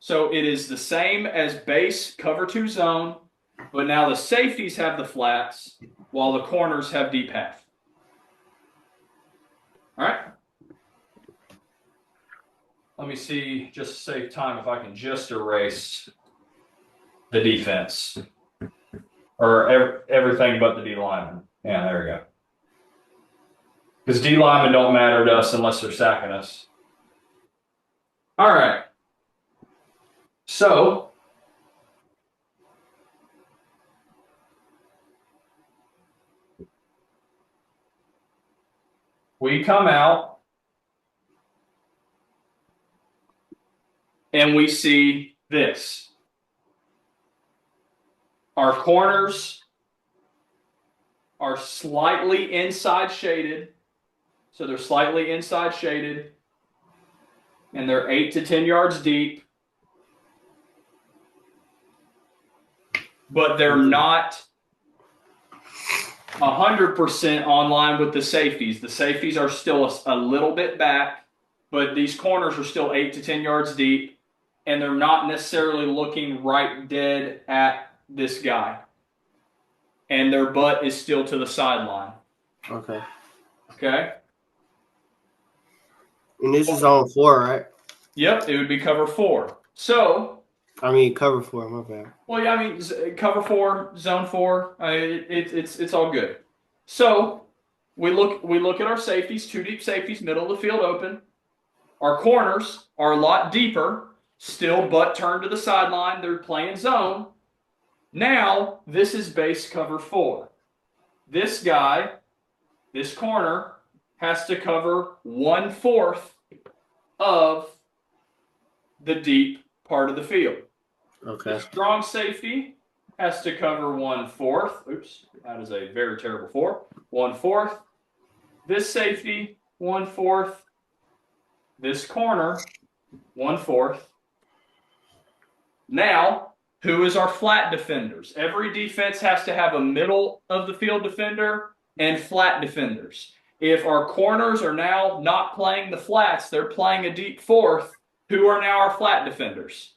So it is the same as base cover 2 zone, but now the safeties have the flats while the corners have deep half. All right. Let me see, just to save time, if I can just erase the defense. Or everything but the D lineman. Yeah, there we go. Because D linemen don't matter to us unless they're sacking us. All right. So, we come out and we see this. Our corners are slightly inside shaded. So they're slightly inside shaded. And they're 8 to 10 yards deep. But they're not 100% on line with the safeties. The safeties are still a little bit back, but these corners are still 8 to 10 yards deep. and they're not necessarily looking right dead at this guy. And their butt is still to the sideline. Okay. Okay? And this is on 4, right? Yep, it would be cover 4. So, I mean, cover 4, my bad. well, yeah, I mean, cover 4, zone 4, it's all good. So, we look at our safeties, 2 deep safeties, middle of the field open. Our corners are a lot deeper, still butt turned to the sideline. They're playing zone. Now, this is base cover 4. This guy, this corner, has to cover 1/4 of the deep part of the field. Okay. The strong safety has to cover 1/4. Oops, that is a very terrible 4. 1/4. This safety, 1/4. This corner, 1/4. Now, who is our flat defenders? Every defense has to have a middle of the field defender and flat defenders. If our corners are now not playing the flats, they're playing a deep 4th, who are now our flat defenders?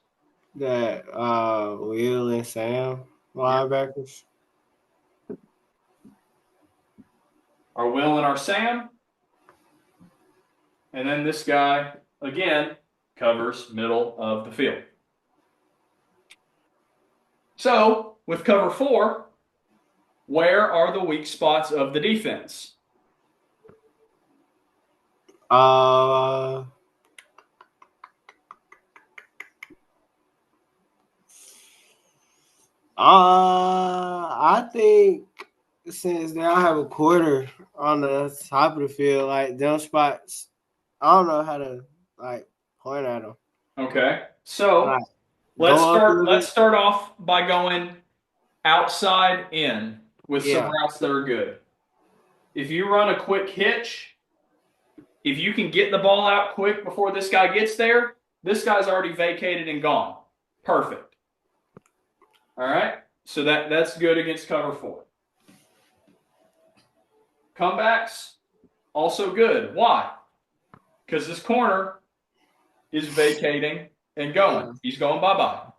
That Will and Sam linebackers. Our Will and our Sam. And then this guy, again, covers middle of the field. So, with cover 4, where are the weak spots of the defense? I think since they all have a quarter on the top of the field, like them spots, I don't know how to like point at them. Okay, so Like, let's start off by going outside in with some routes that are good. If you run a quick hitch, if you can get the ball out quick before this guy gets there, this guy's already vacated and gone. Perfect. All right, so that's good against cover 4. Comebacks, also good. Why? Because this corner is vacating and going. He's going bye-bye.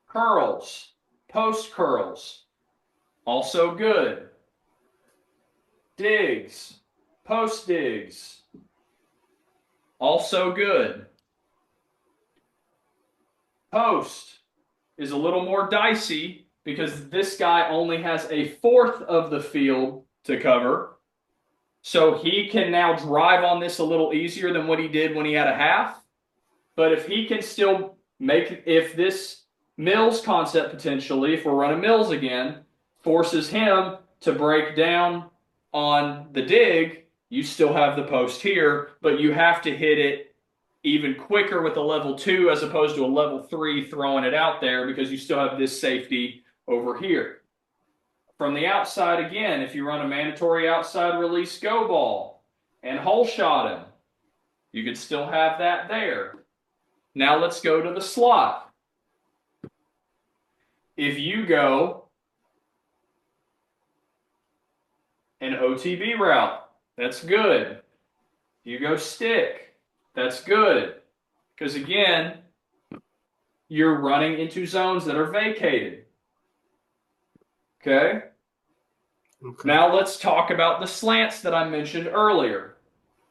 Curls, post curls, also good. Digs, post digs, also good. Post is a little more dicey because this guy only has 1/4 of the field to cover. So he can now drive on this a little easier than what he did when he had a half. But if he can still if this Mills concept potentially, if we're running Mills again, forces him to break down on the dig, you still have the post here, but you have to hit it even quicker with a level 2 as opposed to a level 3 throwing it out there because you still have this safety over here. From the outside again, if you run a mandatory outside release go ball and hole shot him, you could still have that there. Now let's go to the slot. If you go an OTB route, that's good. You go stick, that's good. Because again, you're running into zones that are vacated. Okay? Now let's talk about the slants that I mentioned earlier.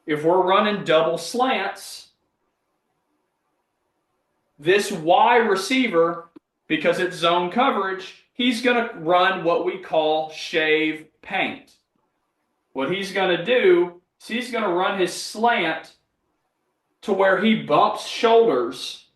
If we're running double slants, this Y receiver, because it's zone coverage, he's going to run what we call shave paint. What he's going to do is he's going to run his slant to where he bumps shoulders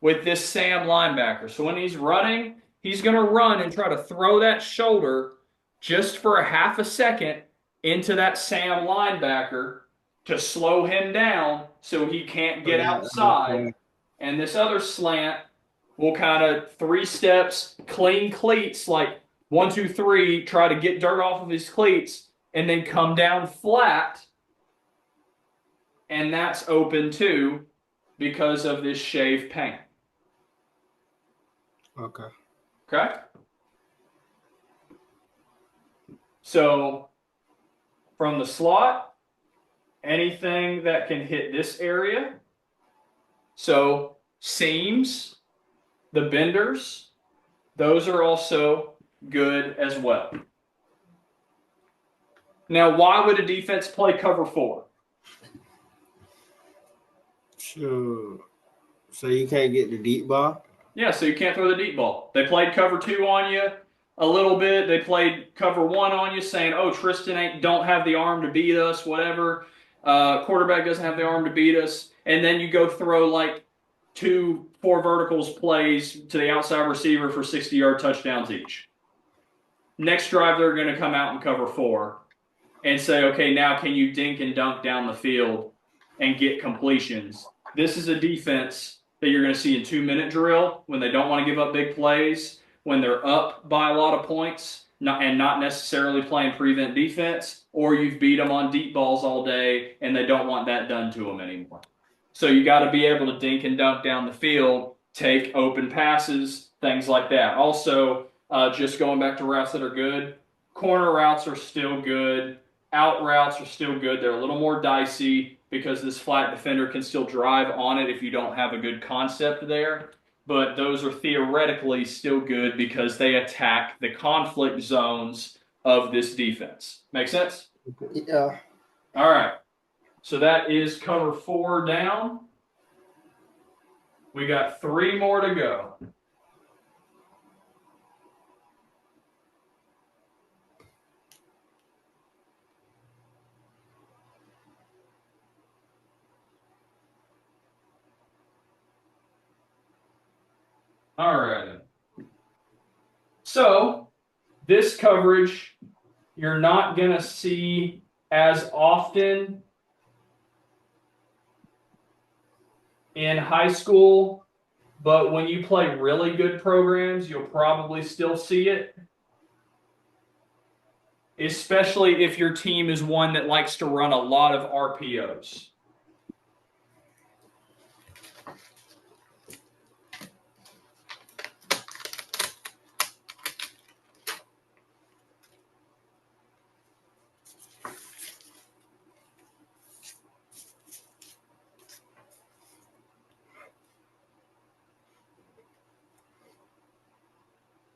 with this Sam linebacker. So when he's running, he's going to run and try to throw that shoulder just for a half a second into that Sam linebacker to slow him down so he can't get outside. And this other slant will kind of 3 steps, clean cleats, like 1, 2, 3, try to get dirt off of his cleats, and then come down flat. And that's open too because of this shave paint. Okay. Okay? So from the slot, anything that can hit this area. So seams, the benders, those are also good as well. Now, why would a defense play cover 4? Sure. So you can't get the deep ball? Yeah, so you can't throw the deep ball. They played cover 2 on you a little bit. They played cover 1 on you, saying, "Oh, Tristan don't have the arm to beat us, whatever. Quarterback doesn't have the arm to beat us." And then you go throw like 2-4 verticals plays to the outside receiver for 60-yard touchdowns each. Next drive, they're going to come out and cover 4 and say, "Okay, now can you dink and dunk down the field and get completions?" This is a defense that you're going to see in 2-minute drill when they don't want to give up big plays, when they're up by a lot of points and not necessarily playing prevent defense, or you've beat them on deep balls all day and they don't want that done to them anymore. So you got to be able to dink and dunk down the field, take open passes, things like that. Also, just going back to routes that are good, corner routes are still good. Out routes are still good. They're a little more dicey because this flat defender can still drive on it if you don't have a good concept there. But those are theoretically still good because they attack the conflict zones of this defense. Make sense? Yeah. All right. So that is cover 4 down. We got 3 more to go. All right. So this coverage you're not going to see as often in high school, but when you play really good programs, you'll probably still see it. Especially if your team is one that likes to run a lot of RPOs.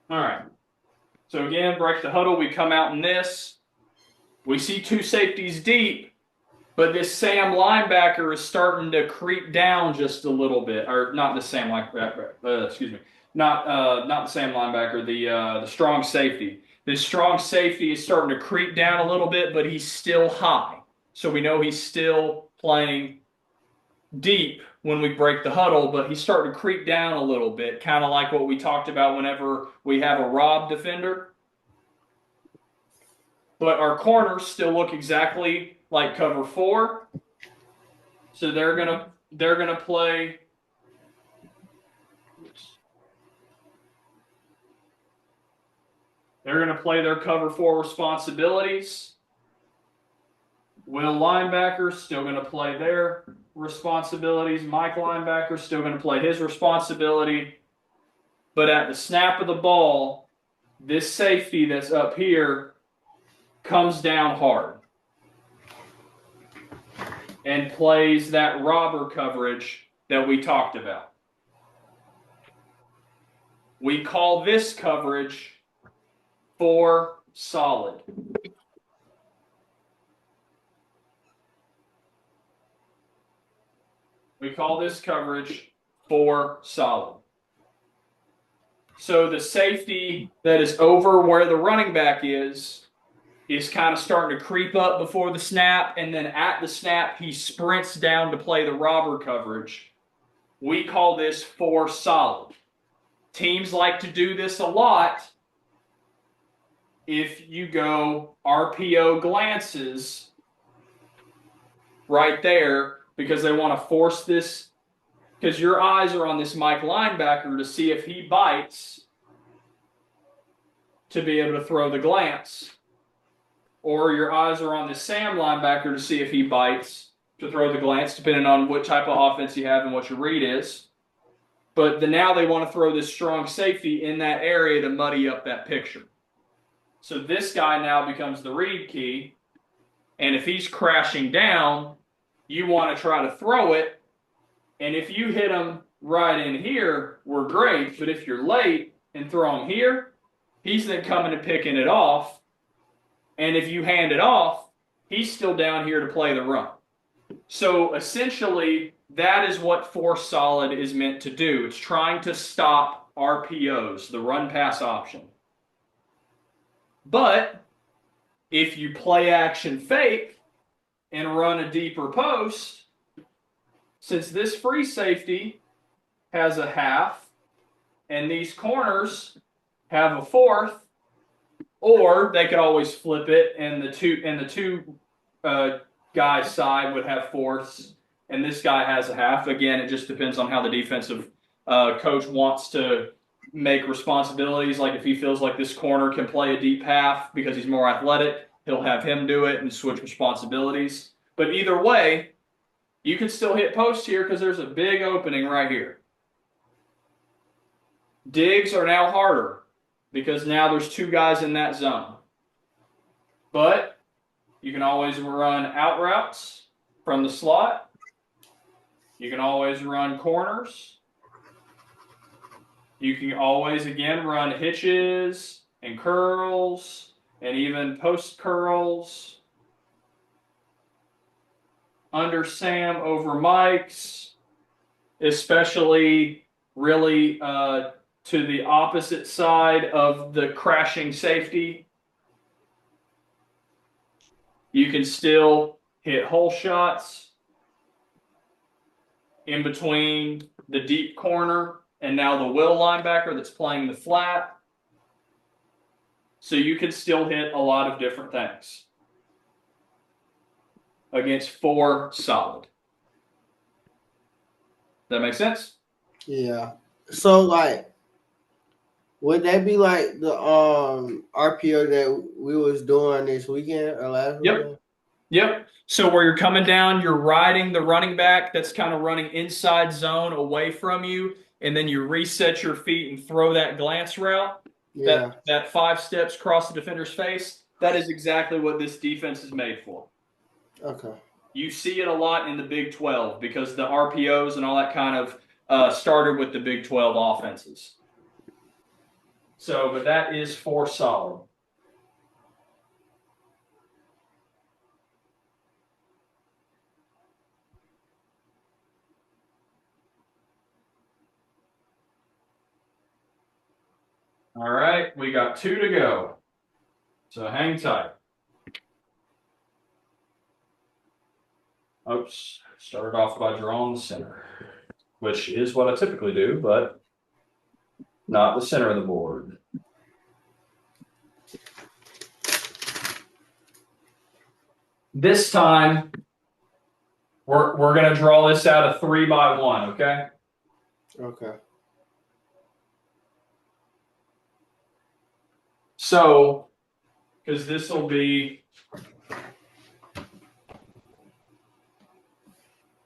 All right. So again, break the huddle. We come out in this. We see 2 safeties deep, but this Sam linebacker is starting to creep down just a little bit. Or not the Sam linebacker. Excuse me. Not the Sam linebacker. The strong safety. This strong safety is starting to creep down a little bit, but he's still high. So we know he's still playing deep when we break the huddle, but he's starting to creep down a little bit, kind of like what we talked about whenever we have a Rob defender. But our corners still look exactly like cover 4. So they're gonna play. They're gonna play their cover 4 responsibilities. Will linebacker still gonna play their responsibilities. Mike linebacker still going to play his responsibility. But at the snap of the ball, this safety that's up here comes down hard and plays that robber coverage that we talked about. We call this coverage 4 solid. We call this coverage 4 solid. So the safety that is over where the running back is kind of starting to creep up before the snap, and then at the snap, he sprints down to play the robber coverage. We call this 4 solid. Teams like to do this a lot if you go RPO glances right there, because they want to force this, because your eyes are on this Mike linebacker to see if he bites to be able to throw the glance, or your eyes are on this Sam linebacker to see if he bites to throw the glance, depending on what type of offense you have and what your read is. But now they want to throw this strong safety in that area to muddy up that picture. So this guy now becomes the read key, And if he's crashing down, you want to try to throw it. And if you hit him right in here, we're great. But if you're late and throw him here, he's then coming and picking it off. And if you hand it off, he's still down here to play the run. So essentially, that is what force solid is meant to do. It's trying to stop RPOs, the run pass option. But if you play action fake and run a deeper post, since this free safety has a half and these corners have a fourth, or they could always flip it and the two guy's side would have fourths and this guy has a half. Again, it just depends on how the defensive coach wants to make responsibilities. Like if he feels like this corner can play a deep half because he's more athletic, he'll have him do it and switch responsibilities. But either way, you can still hit post here because there's a big opening right here. Digs are now harder because now there's two guys in that zone. But you can always run out routes from the slot. You can always run corners. You can always, again, run hitches and curls and even post curls. Under Sam, over Mike's, especially really to the opposite side of the crashing safety. You can still hit hole shots in between the deep corner and now the will linebacker that's playing the flat. So you can still hit a lot of different things against four solid. That make sense? Yeah. So like, would that be like the RPO that we was doing this weekend or last weekend? Yep. So where you're coming down, you're riding the running back that's kind of running inside zone away from you, and then you reset your feet and throw that glance route. Yeah. That 5 steps across the defender's face. That is exactly what this defense is made for. Okay. You see it a lot in the Big 12 because the RPOs and all that kind of started with the Big 12 offenses. So, but that is force solid. All right, we got 2 to go. So hang tight. Oops, started off by drawing the center, which is what I typically do, but not the center of the board. This time, we're going to draw this out of 3 by 1, okay? Okay. So, because this will be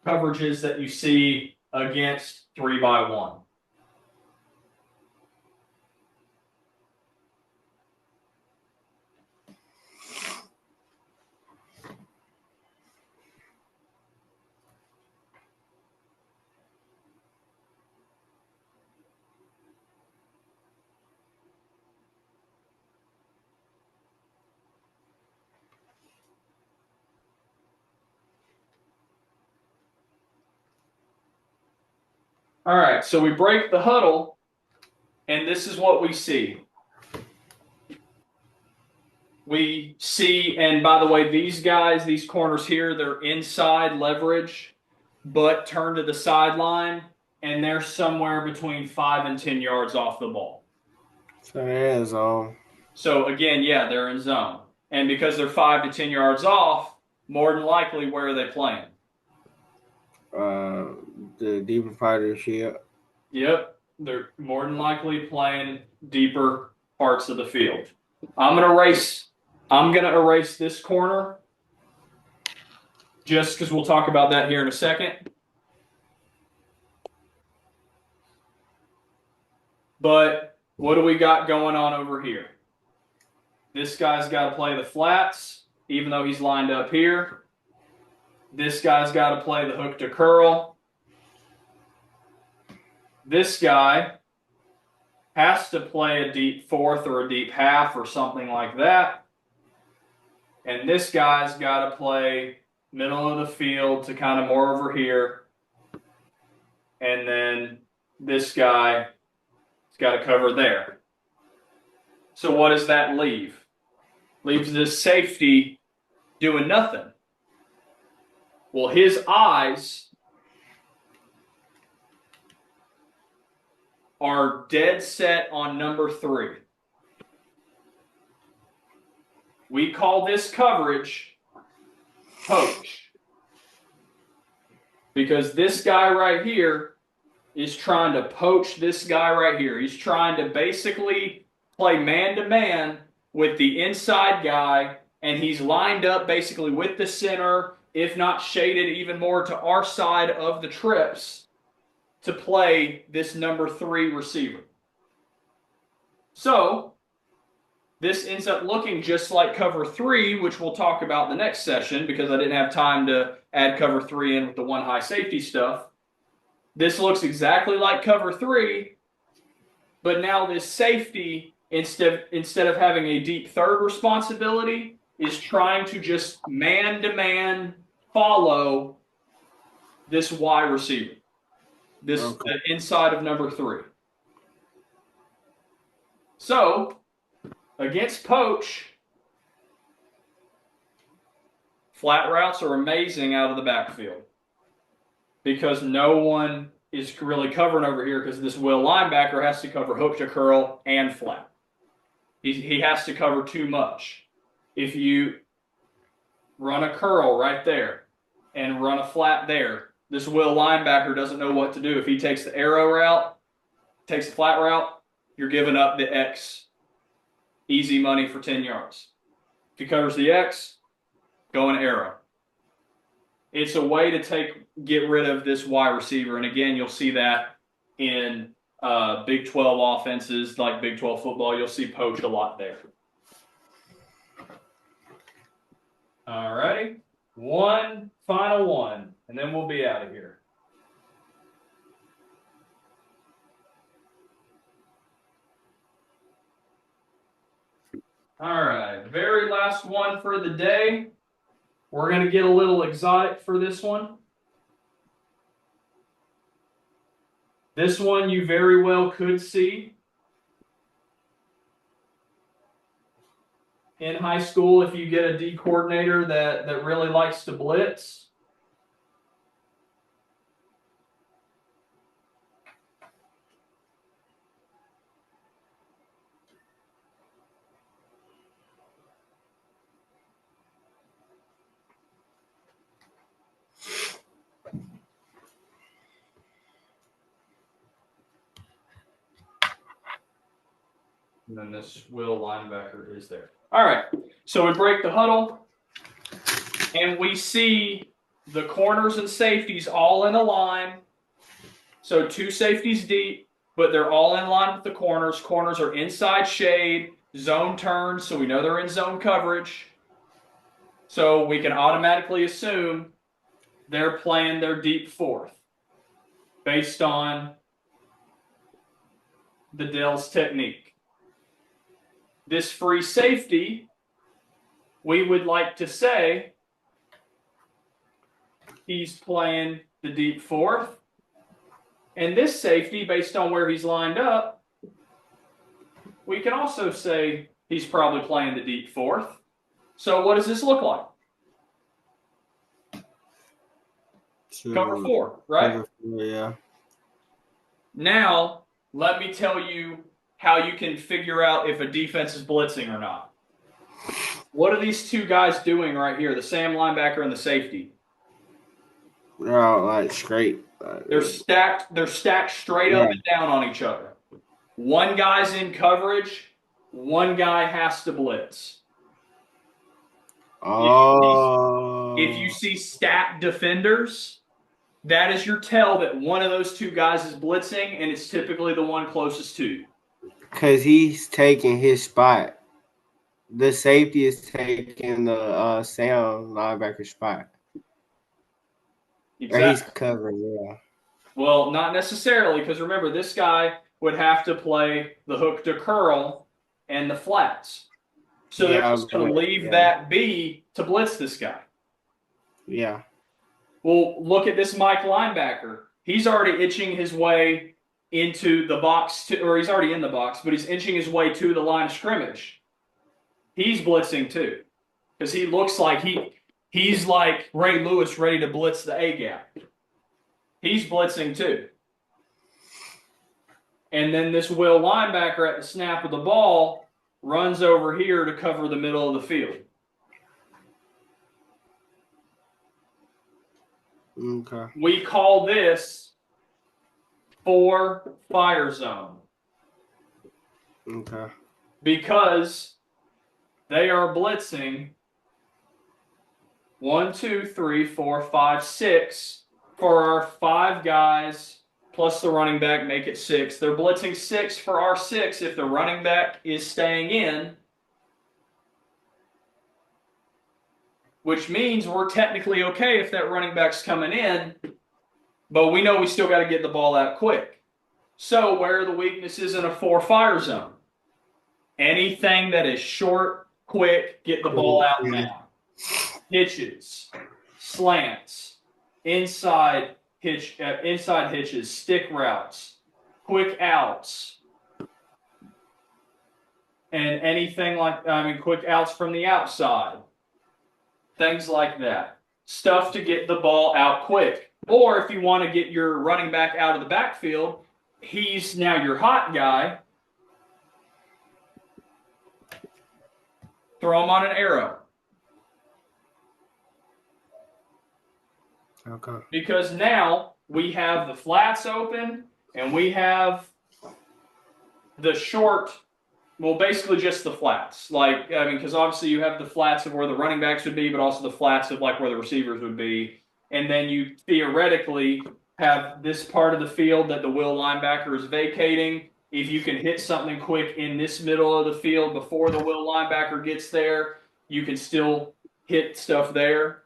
coverages that you see against 3 by 1. All right, so we break the huddle, and this is what we see. We see, and by the way, these guys, these corners here, they're inside leverage, but turn to the sideline, and they're somewhere between 5 and 10 yards off the ball. So they're in zone. So again, yeah, they're in zone. And because they're 5 to 10 yards off, more than likely, where are they playing? The deeper part of the field. Yep, they're more than likely playing deeper parts of the field. I'm gonna erase this corner just because we'll talk about that here in a second. But what do we got going on over here? This guy's got to play the flats. even though he's lined up here. This guy's got to play the hook to curl. This guy has to play a deep fourth or a deep half or something like that. And this guy's got to play middle of the field to kind of more over here. And then this guy's got to cover there. So what does that leave? Leaves this safety doing nothing. Well, his eyes are dead set on number 3. We call this coverage poach. Because this guy right here is trying to poach this guy right here. He's trying to basically play man-to-man with the inside guy, and he's lined up basically with the center, if not shaded even more to our side of the trips, to play this number 3 receiver. So this ends up looking just like cover 3, which we'll talk about the next session because I didn't have time to add cover 3 in with the one high safety stuff. This looks exactly like cover 3, but now this safety, instead of having a deep third responsibility, is trying to just man-to-man follow this Y receiver, the inside of number 3. So against poach, flat routes are amazing out of the backfield because no one is really covering over here because this will linebacker has to cover hook to curl and flat. He has to cover too much. If you run a curl right there and run a flat there, this will linebacker doesn't know what to do. If he takes the arrow route, takes the flat route, you're giving up the X. Easy money for 10 yards. If he covers the X, go an arrow. It's a way to get rid of this Y receiver. And again, you'll see that in Big 12 offenses like Big 12 football. You'll see poach a lot there. All righty. One final one, and then we'll be out of here. All right, very last one for the day. We're going to get a little exotic for this one. This one you very well could see in high school if you get a D coordinator that really likes to blitz. And then this will linebacker is there. All right, so we break the huddle, and we see the corners and safeties all in a line. So 2 safeties deep, but they're all in line with the corners. Corners are inside shade, zone turns, so we know they're in zone coverage. So we can automatically assume they're playing their deep fourth based on the Dell's technique. This free safety, we would like to say he's playing the deep fourth. And this safety, based on where he's lined up, we can also say he's probably playing the deep fourth. So what does this look like? Cover 4, right? Cover 4, yeah. Now, let me tell you how you can figure out if a defense is blitzing or not. What are these 2 guys doing right here, the Sam linebacker and the safety? They're all like straight. They're stacked straight up and down on each other. One guy's in coverage, one guy has to blitz. Oh. If you see stacked defenders, that is your tell that one of those 2 guys is blitzing, and it's typically the one closest to you. Because he's taking his spot. the safety is taking the sound linebacker spot. Or he's Exactly. covering, yeah. Well, not necessarily, because remember, this guy would have to play the hook to curl and the flats. So they're Yeah, just going to leave yeah, that be to blitz this guy. yeah. Well, look at this Mike linebacker. He's already itching his way into the box, or he's already in the box, but he's inching his way to the line of scrimmage. He's blitzing too, because he looks like he's like Ray Lewis ready to blitz the A gap. He's blitzing too. And then this Will linebacker at the snap of the ball runs over here to cover the middle of the field. Okay. We call this 4 fire zone. Okay. Because they are blitzing 1, 2, 3, 4, 5, 6 for our 5 guys plus the running back, make it 6. They're blitzing 6 for our 6 if the running back is staying in, which means we're technically okay if that running back's coming in, but we know we still got to get the ball out quick. So where are the weaknesses in a 4 fire zone? Anything that is short, quick, get the ball out now. Hitches, slants, inside hitches, stick routes, quick outs, and anything quick outs from the outside, things like that. Stuff to get the ball out quick. Or if you want to get your running back out of the backfield, he's now your hot guy. Throw him on an arrow. Okay. Because now we have the flats open and we have the short, well, basically just the flats. Because obviously you have the flats of where the running backs would be, but also the flats of like where the receivers would be. And then you theoretically have this part of the field that the will linebacker is vacating. If you can hit something quick in this middle of the field before the will linebacker gets there, you can still hit stuff there.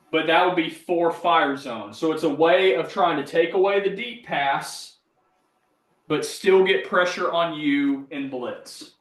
But that would be 4 fire zones. So it's a way of trying to take away the deep pass, but still get pressure on you in blitz.